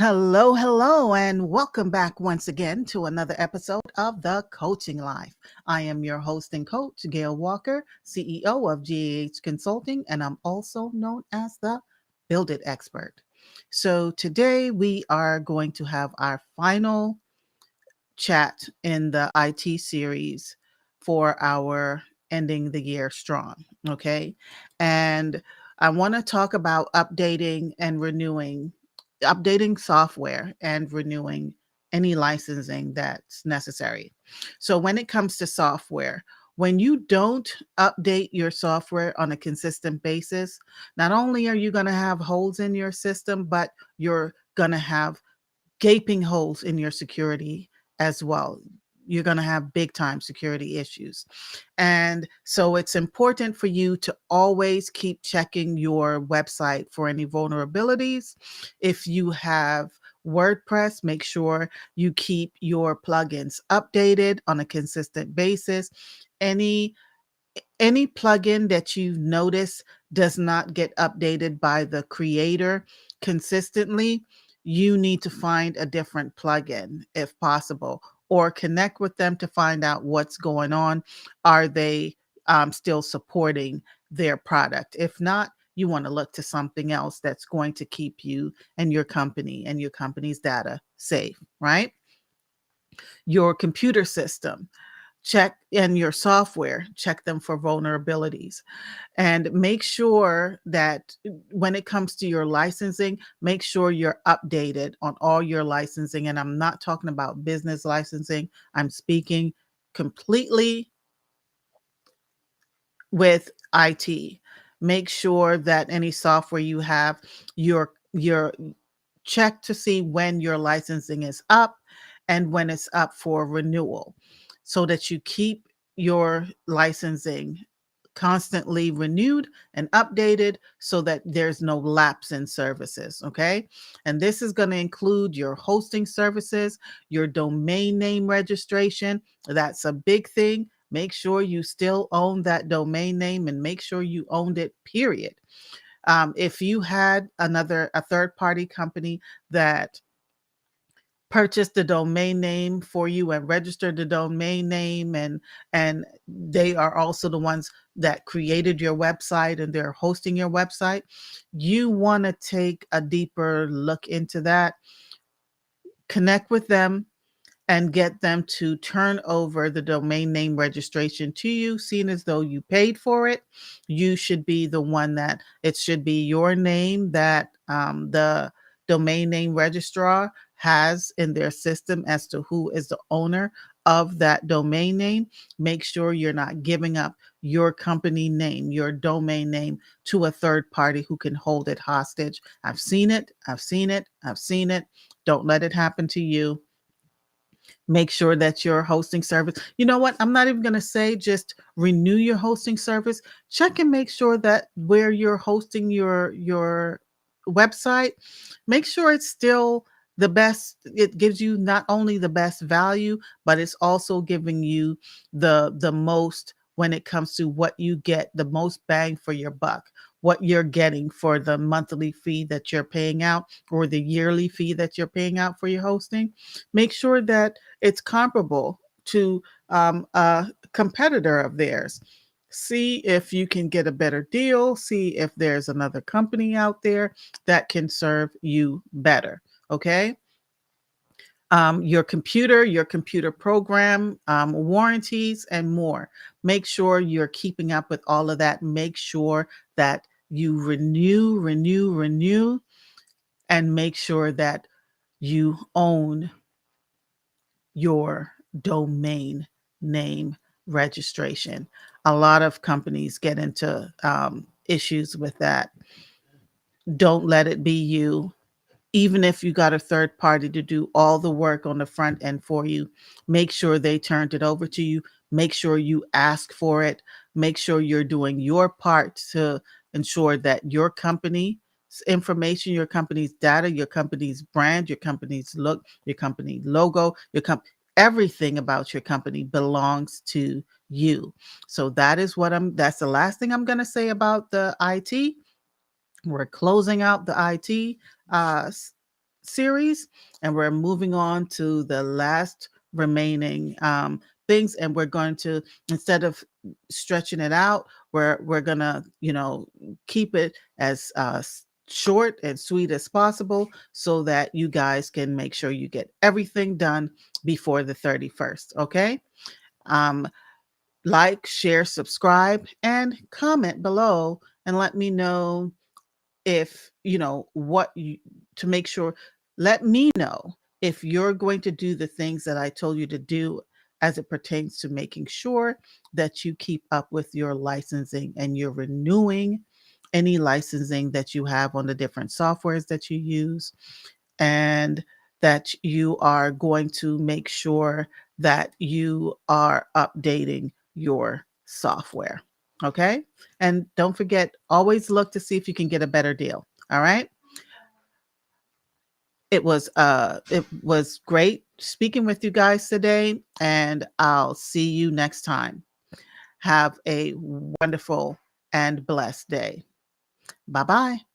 Hello, hello, and welcome back once again to another episode of The Coaching Life. I am your host and coach, Gail Walker, CEO of GAH Consulting, and I'm also known as the Build It Expert. So today we are going to have our final chat in the IT series for our ending the year strong. Okay. And I want to talk about updating software and renewing any licensing that's necessary. So when it comes to software, when you don't update your software on a consistent basis, not only are you going to have holes in your system, but you're going to have gaping holes in your security as well. You're going to have big time security issues. And so it's important for you to always keep checking your website for any vulnerabilities. If you have WordPress, make sure you keep your plugins updated on a consistent basis. Any any plugin that you notice does not get updated by the creator consistently, you need to find a different plugin if possible, or connect with them to find out what's going on. Are they still supporting their product? If not, you want to look to something else that's going to keep you and your company's data safe, right? Your computer system, check, and your software, check them for vulnerabilities, and make sure that when it comes to your licensing, make sure you're updated on all your licensing. And I'm not talking about business licensing, I'm speaking completely with IT. Make sure that any software you have, your check to see when your licensing is up and when it's up for renewal, so that you keep your licensing constantly renewed and updated so that there's no lapse in services. Okay. And this is going to include your hosting services, your domain name registration. That's a big thing. Make sure you still own that domain name and make sure you owned it, period. If you had a third party company that purchased the domain name for you and registered the domain name, and they are also the ones that created your website and they're hosting your website, you want to take a deeper look into that, connect with them, and get them to turn over the domain name registration to you, seeing as though you paid for it. You should be the one that it should be your name that the domain name registrar has in their system as to who is the owner of that domain name. Make sure you're not giving up your company name, your domain name, to a third party who can hold it hostage. I've seen it. I've seen it. I've seen it. Don't let it happen to you. Make sure that your hosting service, you know what, I'm not even going to say just renew your hosting service. Check and make sure that where you're hosting your website, make sure it's still the best. It gives you not only the best value, but it's also giving you the most when it comes to what you get, the most bang for your buck, what you're getting for the monthly fee that you're paying out or the yearly fee that you're paying out for your hosting. Make sure that it's comparable to a competitor of theirs. See if you can get a better deal. See if there's another company out there that can serve you better. Okay. Your computer program, warranties, and more. Make sure you're keeping up with all of that. Make sure that you renew, and make sure that you own your domain name registration. A lot of companies get into issues with that. Don't let it be you. Even if you got a third party to do all the work on the front end for you, make sure they turned it over to you. Make sure you ask for it. Make sure you're doing your part to ensure that your company's information, your company's data, your company's brand, your company's look, your company logo, everything about your company belongs to you. So that's the last thing I'm going to say about the IT. We're closing out the IT uh, series, and we're moving on to the last remaining things. And we're going to, instead of stretching it out, we're gonna, keep it as short and sweet as possible, so that you guys can make sure you get everything done before the 31st. Okay. Um, like, share, subscribe, and comment below, and let me know if what you, to make sure, let me know if you're going to do the things that I told you to do as it pertains to making sure that you keep up with your licensing and you're renewing any licensing that you have on the different softwares that you use, and that you are going to make sure that you are updating your software. Okay. And don't forget, always look to see if you can get a better deal. All right. It was great speaking with you guys today, and I'll see you next time. Have a wonderful and blessed day. Bye bye.